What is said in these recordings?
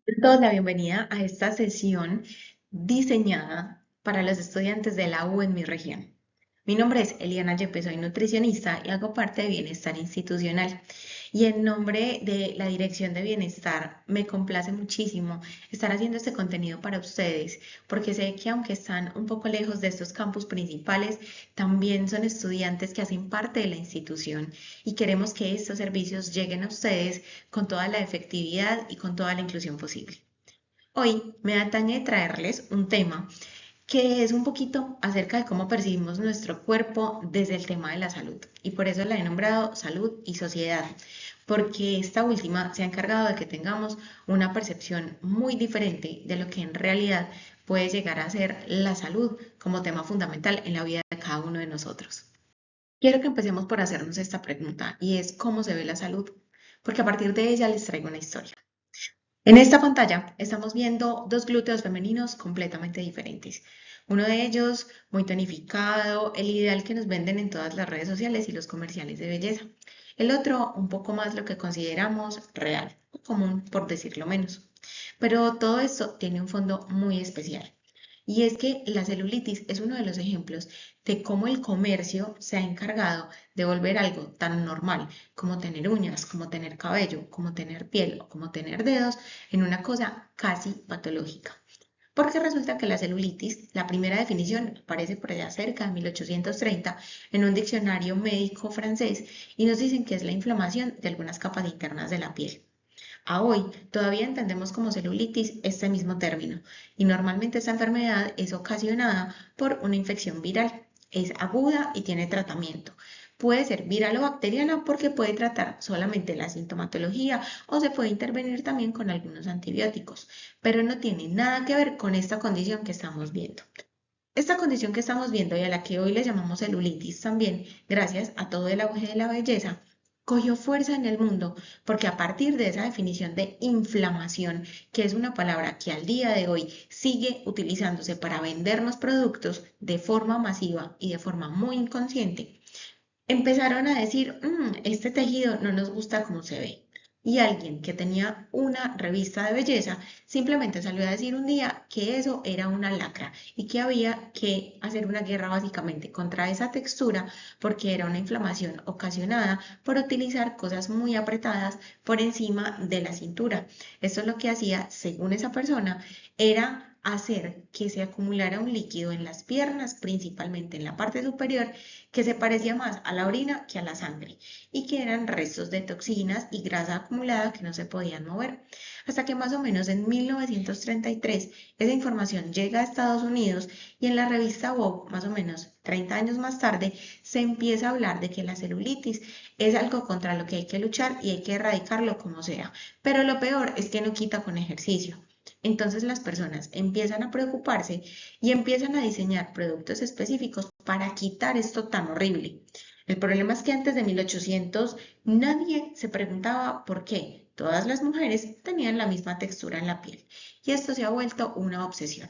Todos la bienvenida a esta sesión diseñada para los estudiantes de la U en mi región. Mi nombre es Eliana Yepes, soy nutricionista y hago parte de Bienestar Institucional. Y en nombre de la Dirección de Bienestar, me complace muchísimo estar haciendo este contenido para ustedes, porque sé que aunque están un poco lejos de estos campus principales, también son estudiantes que hacen parte de la institución y queremos que estos servicios lleguen a ustedes con toda la efectividad y con toda la inclusión posible. Hoy me atañe traerles un tema que es un poquito acerca de cómo percibimos nuestro cuerpo desde el tema de la salud. Y por eso la he nombrado salud y sociedad, porque esta última se ha encargado de que tengamos una percepción muy diferente de lo que en realidad puede llegar a ser la salud como tema fundamental en la vida de cada uno de nosotros. Quiero que empecemos por hacernos esta pregunta y es ¿cómo se ve la salud? Porque a partir de ella les traigo una historia. En esta pantalla estamos viendo dos glúteos femeninos completamente diferentes. Uno de ellos muy tonificado, el ideal que nos venden en todas las redes sociales y los comerciales de belleza. El otro un poco más lo que consideramos real, o común por decirlo menos. Pero todo esto tiene un fondo muy especial. Y es que la celulitis es uno de los ejemplos de cómo el comercio se ha encargado de volver algo tan normal como tener uñas, como tener cabello, como tener piel o como tener dedos en una cosa casi patológica. Porque resulta que la celulitis, la primera definición aparece por allá cerca de 1830 en un diccionario médico francés y nos dicen que es la inflamación de algunas capas internas de la piel. A hoy todavía entendemos como celulitis este mismo término y normalmente esta enfermedad es ocasionada por una infección viral. Es aguda y tiene tratamiento. Puede ser viral o bacteriana porque puede tratar solamente la sintomatología o se puede intervenir también con algunos antibióticos, pero no tiene nada que ver con esta condición que estamos viendo. Esta condición que estamos viendo y a la que hoy le llamamos celulitis también, gracias a todo el auge de la belleza, cogió fuerza en el mundo porque a partir de esa definición de inflamación, que es una palabra que al día de hoy sigue utilizándose para vendernos productos de forma masiva y de forma muy inconsciente, empezaron a decir, este tejido no nos gusta como se ve. Y alguien que tenía una revista de belleza simplemente salió a decir un día que eso era una lacra y que había que hacer una guerra básicamente contra esa textura porque era una inflamación ocasionada por utilizar cosas muy apretadas por encima de la cintura. Esto lo que hacía, según esa persona, era hacer que se acumulara un líquido en las piernas, principalmente en la parte superior, que se parecía más a la orina que a la sangre y que eran restos de toxinas y grasa acumulada que no se podían mover. Hasta que más o menos en 1933 esa información llega a Estados Unidos y en la revista Vogue, más o menos 30 años más tarde, se empieza a hablar de que la celulitis es algo contra lo que hay que luchar y hay que erradicarlo como sea. Pero lo peor es que no quita con ejercicio. Entonces las personas empiezan a preocuparse y empiezan a diseñar productos específicos para quitar esto tan horrible. El problema es que antes de 1800 nadie se preguntaba por qué todas las mujeres tenían la misma textura en la piel y esto se ha vuelto una obsesión.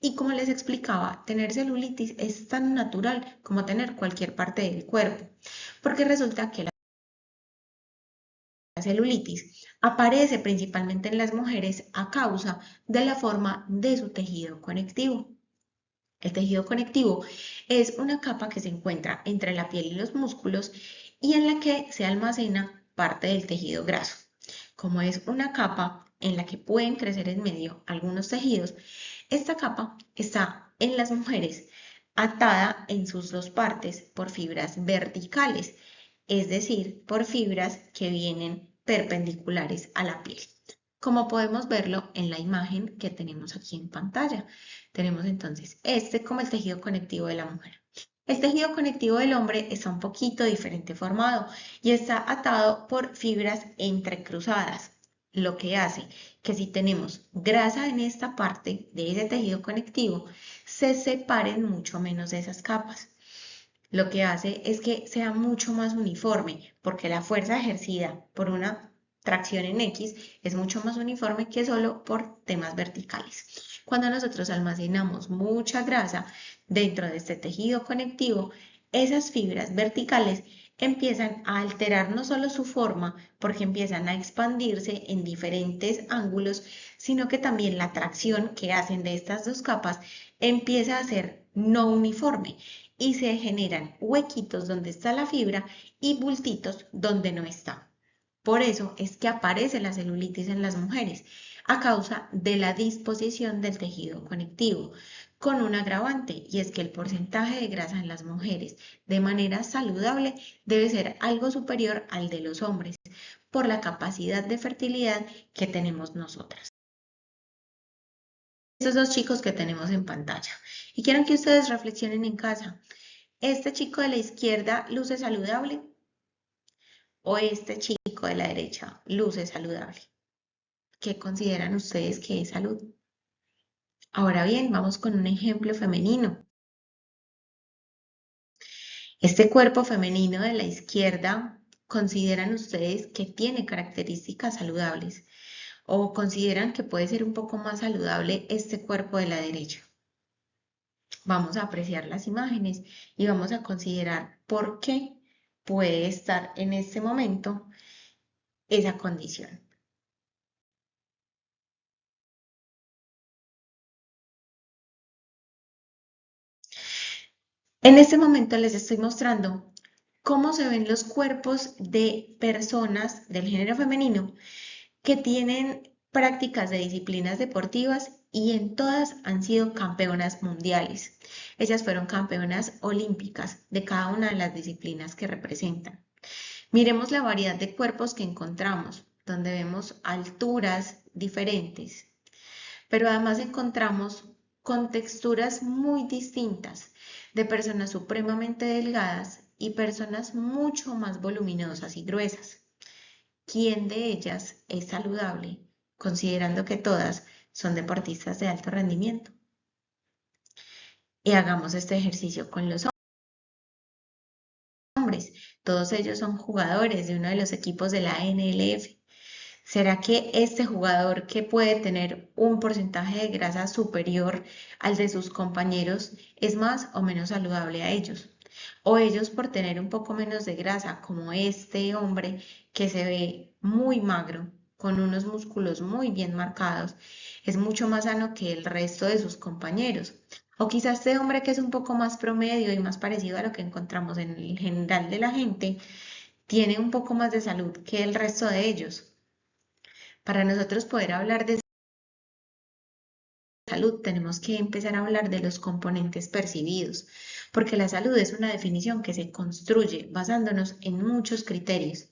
Y como les explicaba, tener celulitis es tan natural como tener cualquier parte del cuerpo, porque resulta que la celulitis aparece principalmente en las mujeres a causa de la forma de su tejido conectivo. El tejido conectivo es una capa que se encuentra entre la piel y los músculos y en la que se almacena parte del tejido graso. Como es una capa en la que pueden crecer en medio algunos tejidos, esta capa está en las mujeres atada en sus dos partes por fibras verticales, es decir, por fibras que vienen perpendiculares a la piel, como podemos verlo en la imagen que tenemos aquí en pantalla. Tenemos entonces este como el tejido conectivo de la mujer. El tejido conectivo del hombre está un poquito diferente formado y está atado por fibras entrecruzadas, lo que hace que si tenemos grasa en esta parte de ese tejido conectivo, se separen mucho menos de esas capas. Lo que hace es que sea mucho más uniforme, porque la fuerza ejercida por una tracción en X es mucho más uniforme que solo por temas verticales. Cuando nosotros almacenamos mucha grasa dentro de este tejido conectivo, esas fibras verticales empiezan a alterar no solo su forma, porque empiezan a expandirse en diferentes ángulos, sino que también la atracción que hacen de estas dos capas empieza a ser no uniforme y se generan huequitos donde está la fibra y bultitos donde no está. Por eso es que aparece la celulitis en las mujeres, a causa de la disposición del tejido conectivo, con un agravante, y es que el porcentaje de grasa en las mujeres de manera saludable debe ser algo superior al de los hombres, por la capacidad de fertilidad que tenemos nosotras. Estos dos chicos que tenemos en pantalla. Y quiero que ustedes reflexionen en casa. ¿Este chico de la izquierda luce saludable? ¿O este chico de la derecha luce saludable? ¿Qué consideran ustedes que es salud? Ahora bien, vamos con un ejemplo femenino. Este cuerpo femenino de la izquierda, ¿consideran ustedes que tiene características saludables? ¿O consideran que puede ser un poco más saludable este cuerpo de la derecha? Vamos a apreciar las imágenes y vamos a considerar por qué puede estar en este momento esa condición. En este momento les estoy mostrando cómo se ven los cuerpos de personas del género femenino que tienen prácticas de disciplinas deportivas y en todas han sido campeonas mundiales. Ellas fueron campeonas olímpicas de cada una de las disciplinas que representan. Miremos la variedad de cuerpos que encontramos, donde vemos alturas diferentes, pero además encontramos con texturas muy distintas de personas supremamente delgadas y personas mucho más voluminosas y gruesas. ¿Quién de ellas es saludable, considerando que todas son deportistas de alto rendimiento? Y hagamos este ejercicio con los hombres. Todos ellos son jugadores de uno de los equipos de la NLF. ¿Será que este jugador que puede tener un porcentaje de grasa superior al de sus compañeros es más o menos saludable a ellos? O ellos por tener un poco menos de grasa, como este hombre que se ve muy magro, con unos músculos muy bien marcados, es mucho más sano que el resto de sus compañeros. O quizás este hombre que es un poco más promedio y más parecido a lo que encontramos en el general de la gente, tiene un poco más de salud que el resto de ellos. Para nosotros poder hablar de salud, tenemos que empezar a hablar de los componentes percibidos, porque la salud es una definición que se construye basándonos en muchos criterios.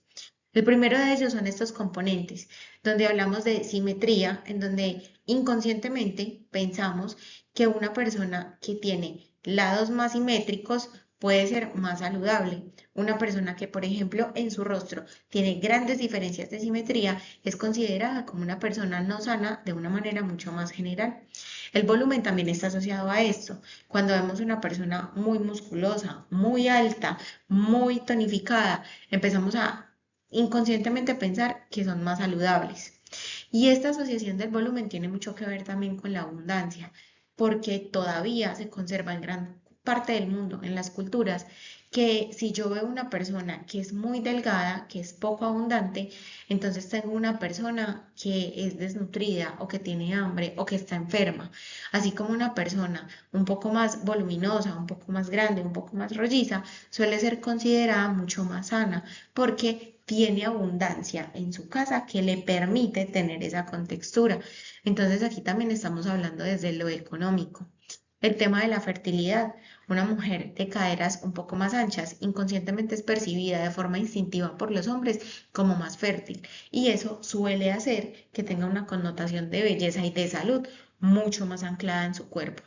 El primero de ellos son estos componentes, donde hablamos de simetría, en donde inconscientemente pensamos que una persona que tiene lados más simétricos puede ser más saludable. Una persona que, por ejemplo, en su rostro tiene grandes diferencias de simetría es considerada como una persona no sana de una manera mucho más general. El volumen también está asociado a esto. Cuando vemos una persona muy musculosa, muy alta, muy tonificada, empezamos a inconscientemente pensar que son más saludables. Y esta asociación del volumen tiene mucho que ver también con la abundancia, porque todavía se conserva en gran parte del mundo, en las culturas, que si yo veo una persona que es muy delgada, que es poco abundante, entonces tengo una persona que es desnutrida o que tiene hambre o que está enferma, así como una persona un poco más voluminosa, un poco más grande, un poco más rolliza, suele ser considerada mucho más sana porque tiene abundancia en su casa que le permite tener esa contextura. Entonces aquí también estamos hablando desde lo económico. El tema de la fertilidad. Una mujer de caderas un poco más anchas inconscientemente es percibida de forma instintiva por los hombres como más fértil y eso suele hacer que tenga una connotación de belleza y de salud mucho más anclada en su cuerpo.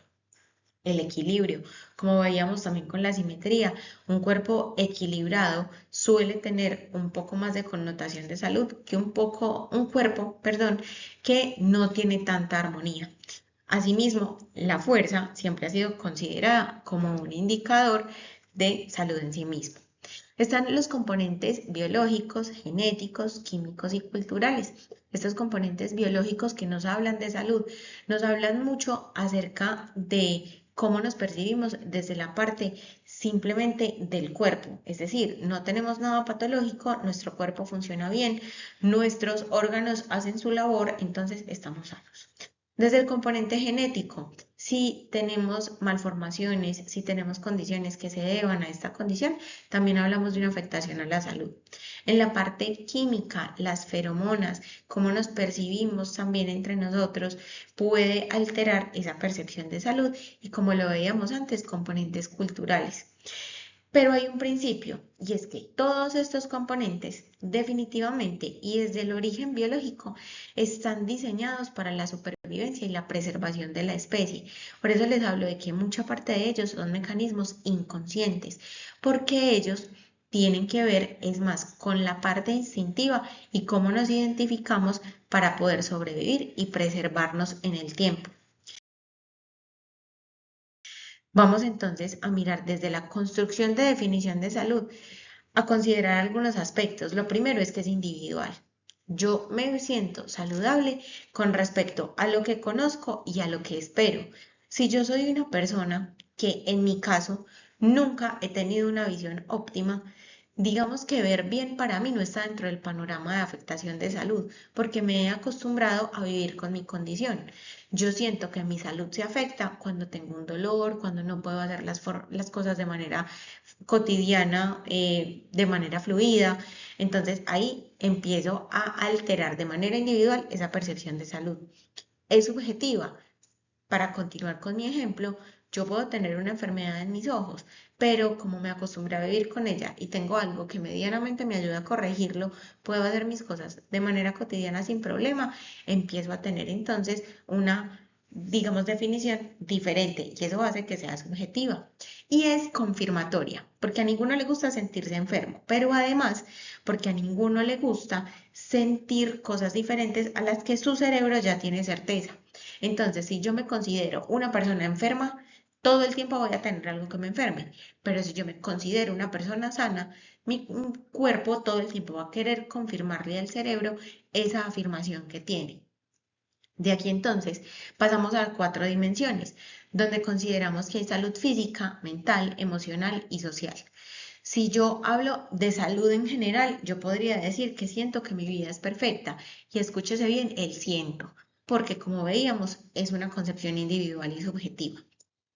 El equilibrio, como veíamos también con la simetría, un cuerpo equilibrado suele tener un poco más de connotación de salud que un cuerpo, perdón, que no tiene tanta armonía. Asimismo, la fuerza siempre ha sido considerada como un indicador de salud en sí mismo. Están los componentes biológicos, genéticos, químicos y culturales. Estos componentes biológicos que nos hablan de salud, nos hablan mucho acerca de cómo nos percibimos desde la parte simplemente del cuerpo. Es decir, no tenemos nada patológico, nuestro cuerpo funciona bien, nuestros órganos hacen su labor, entonces estamos sanos. Desde el componente genético, si tenemos malformaciones, si tenemos condiciones que se deban a esta condición, también hablamos de una afectación a la salud. En la parte química, las feromonas, cómo nos percibimos también entre nosotros, puede alterar esa percepción de salud y como lo veíamos antes, componentes culturales. Pero hay un principio y es que todos estos componentes definitivamente y desde el origen biológico están diseñados para la supervivencia y la preservación de la especie. Por eso les hablo de que mucha parte de ellos son mecanismos inconscientes, porque ellos tienen que ver, es más, con la parte instintiva y cómo nos identificamos para poder sobrevivir y preservarnos en el tiempo. Vamos entonces a mirar desde la construcción de definición de salud a considerar algunos aspectos. Lo primero es que es individual. Yo me siento saludable con respecto a lo que conozco y a lo que espero. Si yo soy una persona que en mi caso nunca he tenido una visión óptima, digamos que ver bien para mí no está dentro del panorama de afectación de salud, porque me he acostumbrado a vivir con mi condición. Yo siento que mi salud se afecta cuando tengo un dolor, cuando no puedo hacer las cosas de manera cotidiana, de manera fluida. Entonces ahí empiezo a alterar de manera individual esa percepción de salud. Es subjetiva. Para continuar con mi ejemplo, yo puedo tener una enfermedad en mis ojos, pero como me acostumbré a vivir con ella y tengo algo que medianamente me ayuda a corregirlo, puedo hacer mis cosas de manera cotidiana sin problema, empiezo a tener entonces una, digamos, definición diferente y eso hace que sea subjetiva. Y es confirmatoria, porque a ninguno le gusta sentirse enfermo, pero además porque a ninguno le gusta sentir cosas diferentes a las que su cerebro ya tiene certeza. Entonces, si yo me considero una persona enferma, todo el tiempo voy a tener algo que me enferme. Pero si yo me considero una persona sana, mi cuerpo todo el tiempo va a querer confirmarle al cerebro esa afirmación que tiene. De aquí entonces pasamos a 4 dimensiones, donde consideramos que hay salud física, mental, emocional y social. Si yo hablo de salud en general, yo podría decir que siento que mi vida es perfecta. Y escúchese bien el siento, porque como veíamos, es una concepción individual y subjetiva.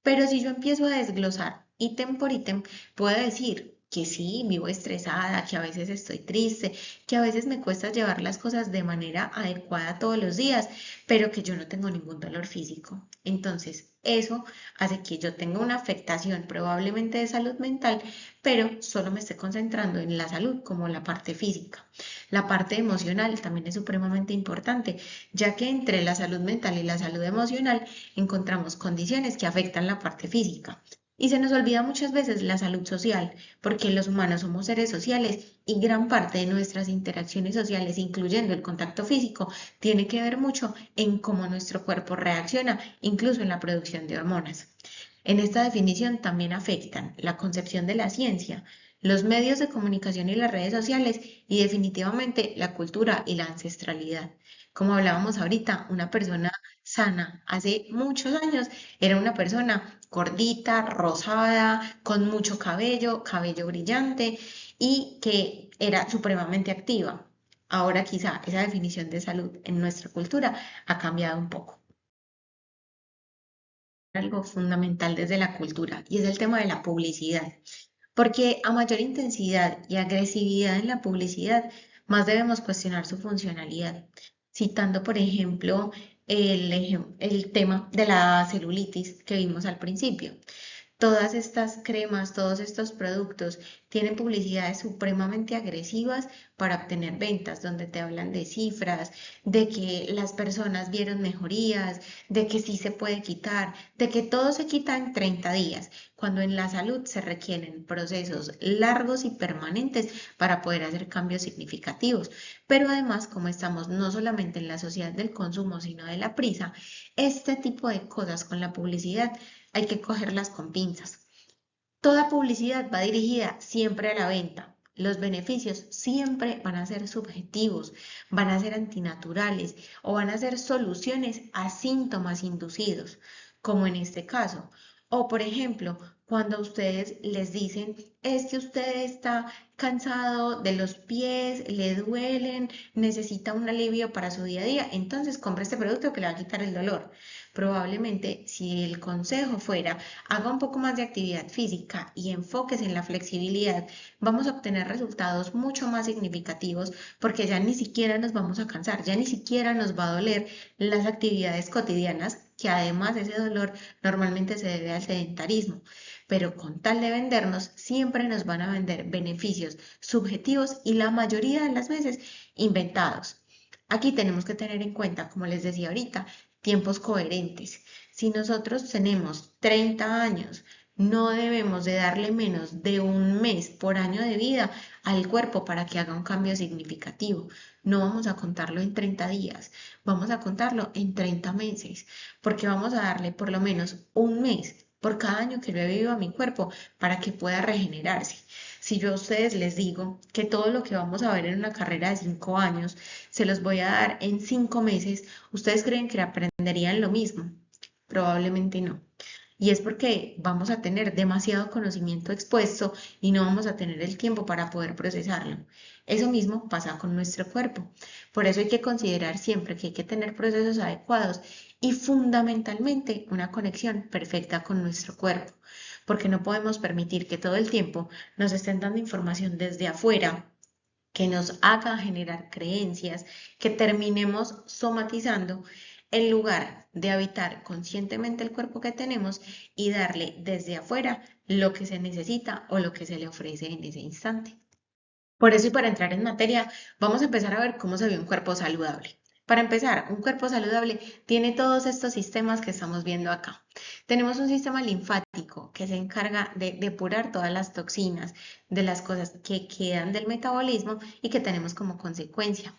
Pero si yo empiezo a desglosar ítem por ítem, puedo decir que sí, vivo estresada, que a veces estoy triste, que a veces me cuesta llevar las cosas de manera adecuada todos los días, pero que yo no tengo ningún dolor físico. Entonces, eso hace que yo tenga una afectación probablemente de salud mental, pero solo me esté concentrando en la salud como la parte física. La parte emocional también es supremamente importante, ya que entre la salud mental y la salud emocional encontramos condiciones que afectan la parte física. Y se nos olvida muchas veces la salud social, porque los humanos somos seres sociales y gran parte de nuestras interacciones sociales, incluyendo el contacto físico, tiene que ver mucho en cómo nuestro cuerpo reacciona, incluso en la producción de hormonas. En esta definición también afectan la concepción de la ciencia, los medios de comunicación y las redes sociales y definitivamente la cultura y la ancestralidad. Como hablábamos ahorita, una persona sana hace muchos años era una persona gordita, rosada, con mucho cabello, cabello brillante y que era supremamente activa. Ahora quizá esa definición de salud en nuestra cultura ha cambiado un poco. Algo fundamental desde la cultura y es el tema de la publicidad, porque a mayor intensidad y agresividad en la publicidad, más debemos cuestionar su funcionalidad. Citando, por ejemplo, el tema de la celulitis que vimos al principio. Todas estas cremas, todos estos productos tienen publicidades supremamente agresivas para obtener ventas, donde te hablan de cifras, de que las personas vieron mejorías, de que sí se puede quitar, de que todo se quita en 30 días, cuando en la salud se requieren procesos largos y permanentes para poder hacer cambios significativos. Pero además, como estamos no solamente en la sociedad del consumo, sino de la prisa, este tipo de cosas con la publicidad hay que cogerlas con pinzas. Toda publicidad va dirigida siempre a la venta. Los beneficios siempre van a ser subjetivos, van a ser antinaturales o van a ser soluciones a síntomas inducidos, como en este caso. O por ejemplo, cuando a ustedes les dicen, es que usted está cansado de los pies, le duelen, necesita un alivio para su día a día, entonces compre este producto que le va a quitar el dolor. Probablemente si el consejo fuera, haga un poco más de actividad física y enfóquese en la flexibilidad, vamos a obtener resultados mucho más significativos porque ya ni siquiera nos vamos a cansar, ya ni siquiera nos va a doler las actividades cotidianas, que además ese dolor normalmente se debe al sedentarismo, pero con tal de vendernos, siempre nos van a vender beneficios subjetivos y la mayoría de las veces inventados. Aquí tenemos que tener en cuenta, como les decía ahorita, tiempos coherentes. Si nosotros tenemos 30 años, no debemos de darle menos de un mes por año de vida al cuerpo para que haga un cambio significativo. No vamos a contarlo en 30 días, vamos a contarlo en 30 meses, porque vamos a darle por lo menos un mes por cada año que yo he vivido a mi cuerpo para que pueda regenerarse. Si yo a ustedes les digo que todo lo que vamos a ver en una carrera de 5 años se los voy a dar en 5 meses, ¿ustedes creen que aprenderían lo mismo? Probablemente no. Y es porque vamos a tener demasiado conocimiento expuesto y no vamos a tener el tiempo para poder procesarlo. Eso mismo pasa con nuestro cuerpo. Por eso hay que considerar siempre que hay que tener procesos adecuados y fundamentalmente una conexión perfecta con nuestro cuerpo, porque no podemos permitir que todo el tiempo nos estén dando información desde afuera que nos haga generar creencias, que terminemos somatizando en lugar de habitar conscientemente el cuerpo que tenemos y darle desde afuera lo que se necesita o lo que se le ofrece en ese instante. Por eso y para entrar en materia, vamos a empezar a ver cómo se ve un cuerpo saludable. Para empezar, un cuerpo saludable tiene todos estos sistemas que estamos viendo acá. Tenemos un sistema linfático que se encarga de depurar todas las toxinas de las cosas que quedan del metabolismo y que tenemos como consecuencia.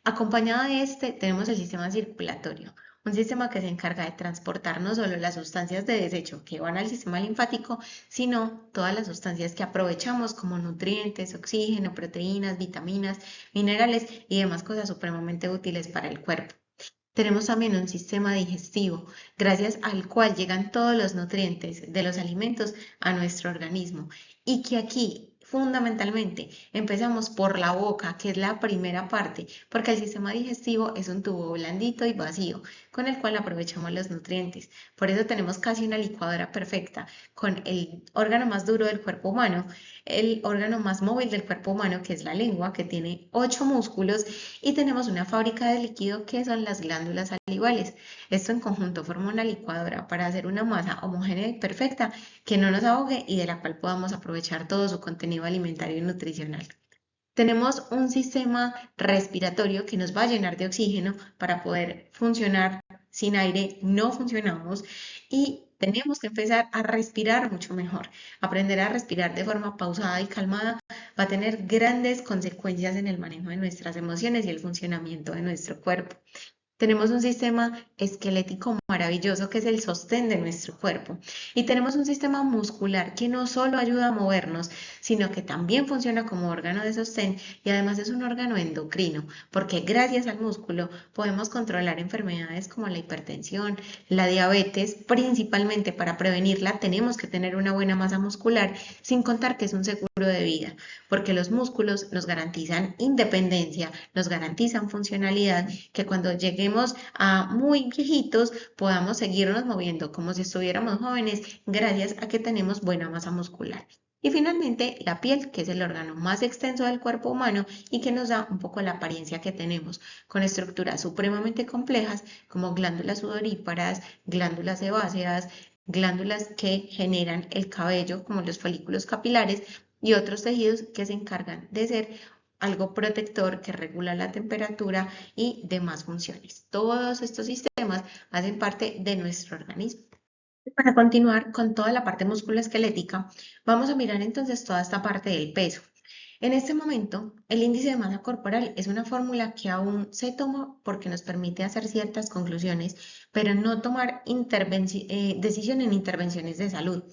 Acompañado de este, tenemos el sistema circulatorio, un sistema que se encarga de transportar no solo las sustancias de desecho que van al sistema linfático, sino todas las sustancias que aprovechamos como nutrientes, oxígeno, proteínas, vitaminas, minerales y demás cosas supremamente útiles para el cuerpo. Tenemos también un sistema digestivo, gracias al cual llegan todos los nutrientes de los alimentos a nuestro organismo y que aquí fundamentalmente empezamos por la boca, que es la primera parte, porque el sistema digestivo es un tubo blandito y vacío con el cual aprovechamos los nutrientes. Por eso tenemos casi una licuadora perfecta con el órgano más duro del cuerpo humano, el órgano más móvil del cuerpo humano, que es la lengua, que tiene 8 músculos, y tenemos una fábrica de líquido que son las glándulas salivales. Esto en conjunto forma una licuadora para hacer una masa homogénea y perfecta que no nos ahogue y de la cual podamos aprovechar todo su contenido alimentario y nutricional. Tenemos un sistema respiratorio que nos va a llenar de oxígeno para poder funcionar. Sin aire no funcionamos y tenemos que empezar a respirar mucho mejor. Aprender a respirar de forma pausada y calmada va a tener grandes consecuencias en el manejo de nuestras emociones y el funcionamiento de nuestro cuerpo. Tenemos un sistema esquelético maravilloso que es el sostén de nuestro cuerpo. Y tenemos un sistema muscular que no solo ayuda a movernos, sino que también funciona como órgano de sostén y además es un órgano endocrino, porque gracias al músculo podemos controlar enfermedades como la hipertensión, la diabetes. Principalmente para prevenirla tenemos que tener una buena masa muscular, sin contar que es un seguro de vida, porque los músculos nos garantizan independencia, nos garantizan funcionalidad, que cuando lleguemos a muy viejitos podamos seguirnos moviendo como si estuviéramos jóvenes gracias a que tenemos buena masa muscular. Y finalmente, la piel, que es el órgano más extenso del cuerpo humano y que nos da un poco la apariencia que tenemos, con estructuras supremamente complejas como glándulas sudoríparas, glándulas sebáceas, glándulas que generan el cabello como los folículos capilares y otros tejidos que se encargan de ser algo protector que regula la temperatura y demás funciones. Todos estos sistemas hacen parte de nuestro organismo. Para continuar con toda la parte musculoesquelética, vamos a mirar entonces toda esta parte del peso. En este momento, el índice de masa corporal es una fórmula que aún se toma porque nos permite hacer ciertas conclusiones, pero no tomar decisión en intervenciones de salud.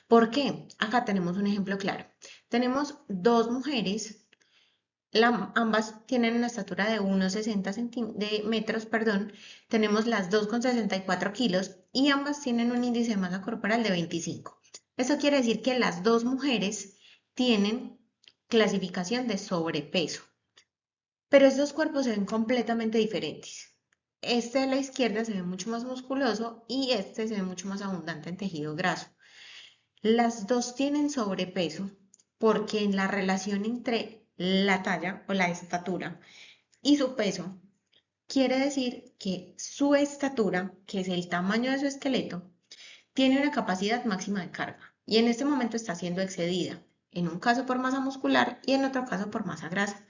¿Por qué? Acá tenemos un ejemplo claro. Tenemos dos mujeres Ambas tienen una estatura de 1,60 metros, perdón. Tenemos las dos con 64 kilos y ambas tienen un índice de masa corporal de 25. Eso quiere decir que las dos mujeres tienen clasificación de sobrepeso, pero estos cuerpos se ven completamente diferentes. Este de la izquierda se ve mucho más musculoso y este se ve mucho más abundante en tejido graso. Las dos tienen sobrepeso porque en la relación entre la talla o la estatura y su peso quiere decir que su estatura, que es el tamaño de su esqueleto, tiene una capacidad máxima de carga y en este momento está siendo excedida, en un caso por masa muscular y en otro caso por masa grasa.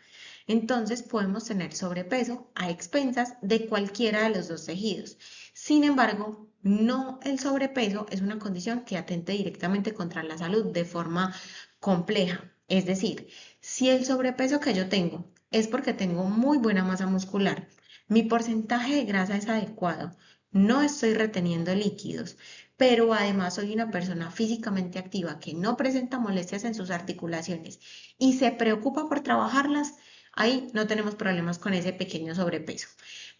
Entonces podemos tener sobrepeso a expensas de cualquiera de los dos tejidos. Sin embargo, no el sobrepeso es una condición que atente directamente contra la salud de forma compleja. Es decir, si el sobrepeso que yo tengo es porque tengo muy buena masa muscular, mi porcentaje de grasa es adecuado, no estoy reteniendo líquidos, pero además soy una persona físicamente activa que no presenta molestias en sus articulaciones y se preocupa por trabajarlas, ahí no tenemos problemas con ese pequeño sobrepeso.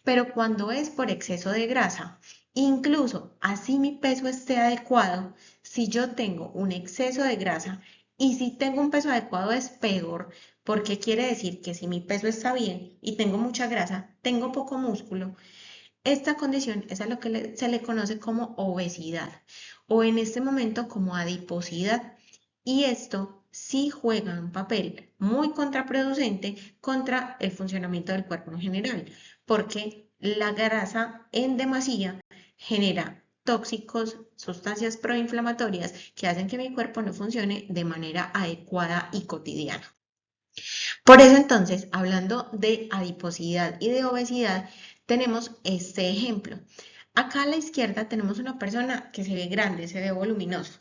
Pero cuando es por exceso de grasa, incluso así mi peso esté adecuado, si yo tengo un exceso de grasa y si tengo un peso adecuado es peor, porque quiere decir que si mi peso está bien y tengo mucha grasa, tengo poco músculo, esta condición es a lo que se le conoce como obesidad o en este momento como adiposidad. Y esto sí juega un papel muy contraproducente contra el funcionamiento del cuerpo en general, porque la grasa en demasía genera tóxicos, sustancias proinflamatorias que hacen que mi cuerpo no funcione de manera adecuada y cotidiana. Por eso entonces, hablando de adiposidad y de obesidad, tenemos este ejemplo. Acá a la izquierda tenemos una persona que se ve grande, se ve voluminoso.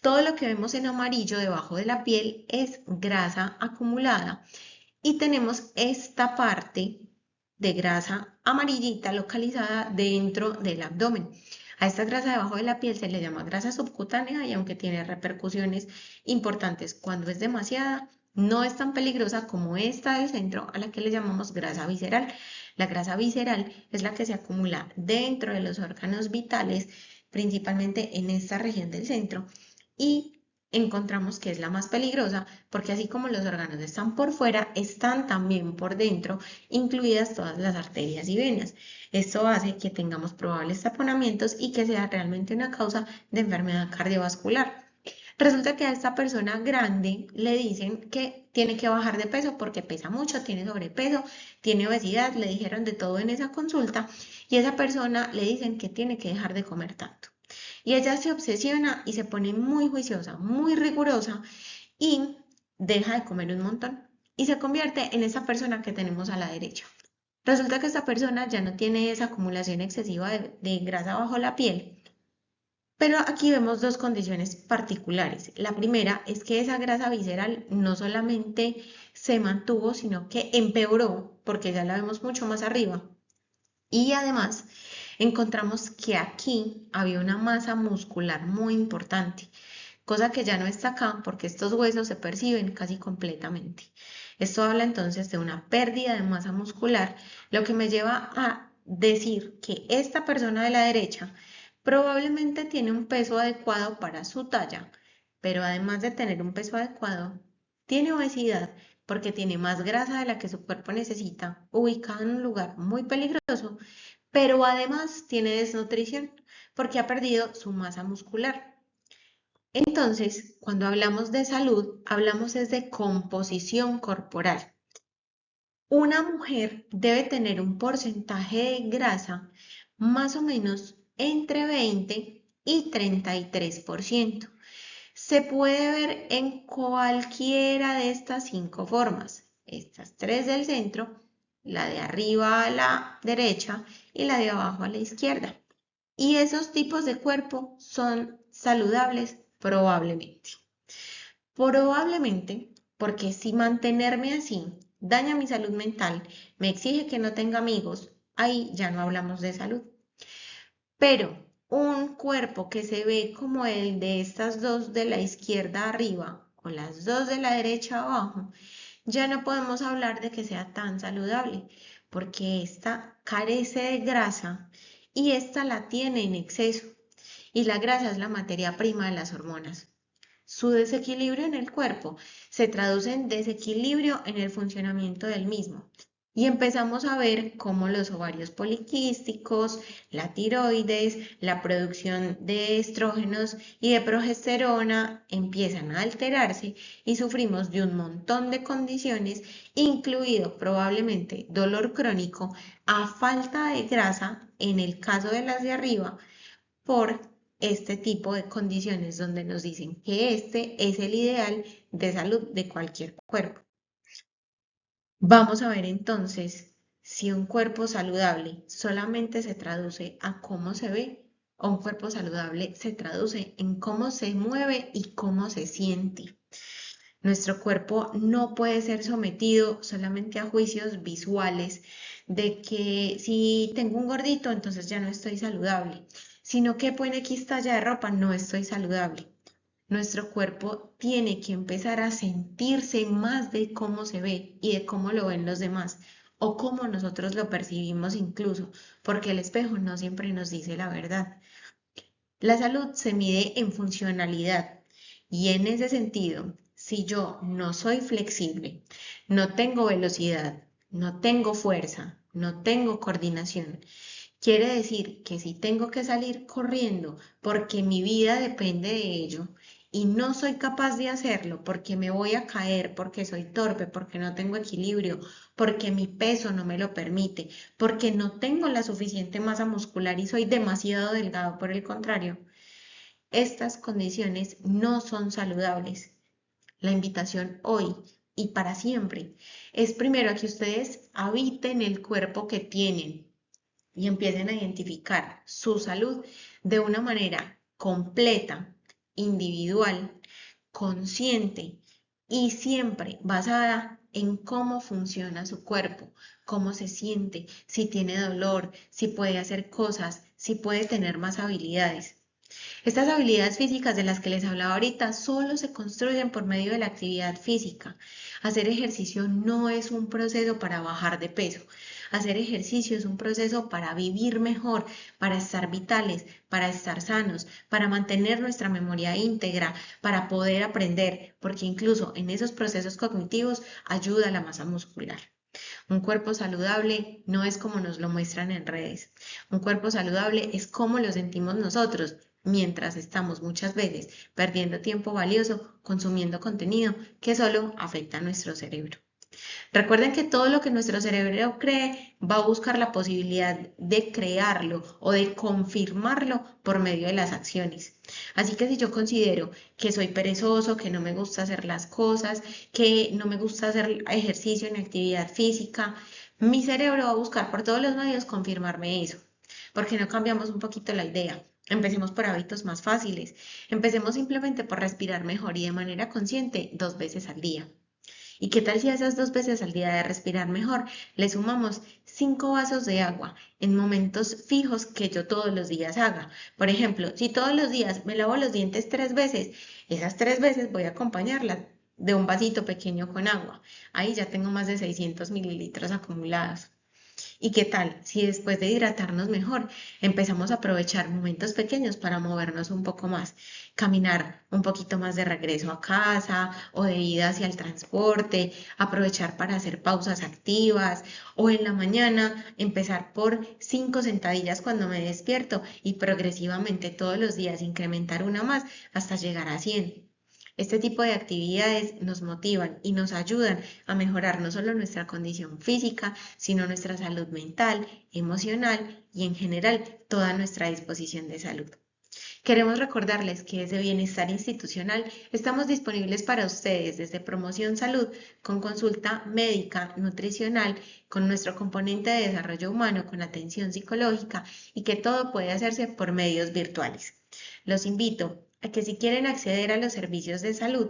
Todo lo que vemos en amarillo debajo de la piel es grasa acumulada y tenemos esta parte de grasa amarillita localizada dentro del abdomen. A esta grasa debajo de la piel se le llama grasa subcutánea y aunque tiene repercusiones importantes cuando es demasiada, no es tan peligrosa como esta del centro a la que le llamamos grasa visceral. La grasa visceral es la que se acumula dentro de los órganos vitales, principalmente en esta región del centro, y encontramos que es la más peligrosa porque así como los órganos están por fuera, están también por dentro, incluidas todas las arterias y venas. Esto hace que tengamos probables taponamientos y que sea realmente una causa de enfermedad cardiovascular. Resulta que a esta persona grande le dicen que tiene que bajar de peso porque pesa mucho, tiene sobrepeso, tiene obesidad, le dijeron de todo en esa consulta y a esa persona le dicen que tiene que dejar de comer tanto. Y ella se obsesiona y se pone muy juiciosa, muy rigurosa y deja de comer un montón y se convierte en esa persona que tenemos a la derecha. Resulta que esta persona ya no tiene esa acumulación excesiva de grasa bajo la piel, pero aquí vemos dos condiciones particulares. La primera es que esa grasa visceral no solamente se mantuvo, sino que empeoró, porque ya la vemos mucho más arriba. Y además encontramos que aquí había una masa muscular muy importante, cosa que ya no está acá porque estos huesos se perciben casi completamente. Esto habla entonces de una pérdida de masa muscular, lo que me lleva a decir que esta persona de la derecha probablemente tiene un peso adecuado para su talla, pero además de tener un peso adecuado, tiene obesidad porque tiene más grasa de la que su cuerpo necesita, ubicada en un lugar muy peligroso, pero además tiene desnutrición porque ha perdido su masa muscular. Entonces, cuando hablamos de salud, hablamos es de composición corporal. Una mujer debe tener un porcentaje de grasa más o menos entre 20 y 33%. Se puede ver en cualquiera de estas cinco formas. Estas tres del centro, la de arriba a la derecha y la de abajo a la izquierda. Y esos tipos de cuerpo son saludables probablemente. Probablemente porque si mantenerme así daña mi salud mental, me exige que no tenga amigos, ahí ya no hablamos de salud. Pero un cuerpo que se ve como el de estas dos de la izquierda arriba o las dos de la derecha abajo, ya no podemos hablar de que sea tan saludable, porque esta carece de grasa y esta la tiene en exceso. Y la grasa es la materia prima de las hormonas. Su desequilibrio en el cuerpo se traduce en desequilibrio en el funcionamiento del mismo. Y empezamos a ver cómo los ovarios poliquísticos, la tiroides, la producción de estrógenos y de progesterona empiezan a alterarse y sufrimos de un montón de condiciones, incluido probablemente dolor crónico a falta de grasa en el caso de las de arriba por este tipo de condiciones donde nos dicen que este es el ideal de salud de cualquier cuerpo. Vamos a ver entonces si un cuerpo saludable solamente se traduce a cómo se ve o un cuerpo saludable se traduce en cómo se mueve y cómo se siente. Nuestro cuerpo no puede ser sometido solamente a juicios visuales de que si tengo un gordito, entonces ya no estoy saludable, sino que pone X talla de ropa, no estoy saludable. Nuestro cuerpo tiene que empezar a sentirse más de cómo se ve y de cómo lo ven los demás o cómo nosotros lo percibimos incluso, porque el espejo no siempre nos dice la verdad. La salud se mide en funcionalidad y en ese sentido, si yo no soy flexible, no tengo velocidad, no tengo fuerza, no tengo coordinación, quiere decir que si tengo que salir corriendo porque mi vida depende de ello y no soy capaz de hacerlo porque me voy a caer, porque soy torpe, porque no tengo equilibrio, porque mi peso no me lo permite, porque no tengo la suficiente masa muscular y soy demasiado delgado, por el contrario, estas condiciones no son saludables. La invitación hoy y para siempre es primero a que ustedes habiten el cuerpo que tienen y empiecen a identificar su salud de una manera completa, individual, consciente y siempre basada en cómo funciona su cuerpo, cómo se siente, si tiene dolor, si puede hacer cosas, si puede tener más habilidades. Estas habilidades físicas de las que les hablaba ahorita solo se construyen por medio de la actividad física. Hacer ejercicio no es un proceso para bajar de peso. Hacer ejercicio es un proceso para vivir mejor, para estar vitales, para estar sanos, para mantener nuestra memoria íntegra, para poder aprender, porque incluso en esos procesos cognitivos ayuda la masa muscular. Un cuerpo saludable no es como nos lo muestran en redes. Un cuerpo saludable es como lo sentimos nosotros, mientras estamos muchas veces perdiendo tiempo valioso consumiendo contenido que solo afecta a nuestro cerebro. Recuerden que todo lo que nuestro cerebro cree va a buscar la posibilidad de crearlo o de confirmarlo por medio de las acciones. Así que si yo considero que soy perezoso, que no me gusta hacer las cosas, que no me gusta hacer ejercicio ni actividad física, mi cerebro va a buscar por todos los medios confirmarme eso. ¿Por qué no cambiamos un poquito la idea? Empecemos por hábitos más fáciles. Empecemos simplemente por respirar mejor y de manera consciente 2 veces al día. ¿Y qué tal si a esas 2 veces al día de respirar mejor le sumamos 5 vasos de agua en momentos fijos que yo todos los días haga? Por ejemplo, si todos los días me lavo los dientes 3 veces, esas 3 veces voy a acompañarlas de un vasito pequeño con agua. Ahí ya tengo más de 600 mililitros acumulados. ¿Y qué tal si después de hidratarnos mejor empezamos a aprovechar momentos pequeños para movernos un poco más? Caminar un poquito más de regreso a casa o de ida hacia el transporte, aprovechar para hacer pausas activas o en la mañana empezar por 5 sentadillas cuando me despierto y progresivamente todos los días incrementar una más hasta llegar a 100. Este tipo de actividades nos motivan y nos ayudan a mejorar no solo nuestra condición física, sino nuestra salud mental, emocional y en general toda nuestra disposición de salud. Queremos recordarles que desde Bienestar Institucional estamos disponibles para ustedes desde Promoción Salud con consulta médica, nutricional, con nuestro componente de desarrollo humano, con atención psicológica y que todo puede hacerse por medios virtuales. Los invito a que si quieren acceder a los servicios de salud,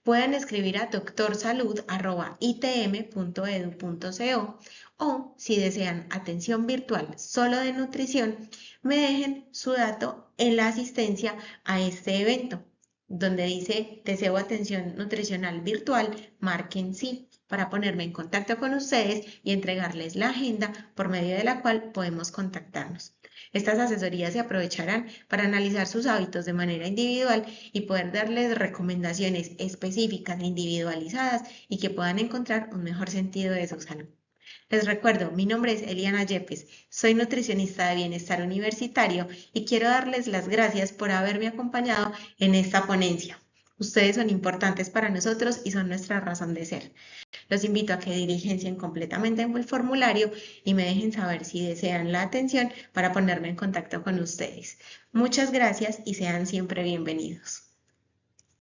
puedan escribir a doctorsalud@itm.edu.co o si desean atención virtual solo de nutrición, me dejen su dato en la asistencia a este evento, donde dice deseo atención nutricional virtual, marquen sí para ponerme en contacto con ustedes y entregarles la agenda por medio de la cual podemos contactarnos. Estas asesorías se aprovecharán para analizar sus hábitos de manera individual y poder darles recomendaciones específicas e individualizadas y que puedan encontrar un mejor sentido de su salud. Les recuerdo, mi nombre es Eliana Yepes, soy nutricionista de bienestar universitario y quiero darles las gracias por haberme acompañado en esta ponencia. Ustedes son importantes para nosotros y son nuestra razón de ser. Los invito a que diligencien completamente el formulario y me dejen saber si desean la atención para ponerme en contacto con ustedes. Muchas gracias y sean siempre bienvenidos.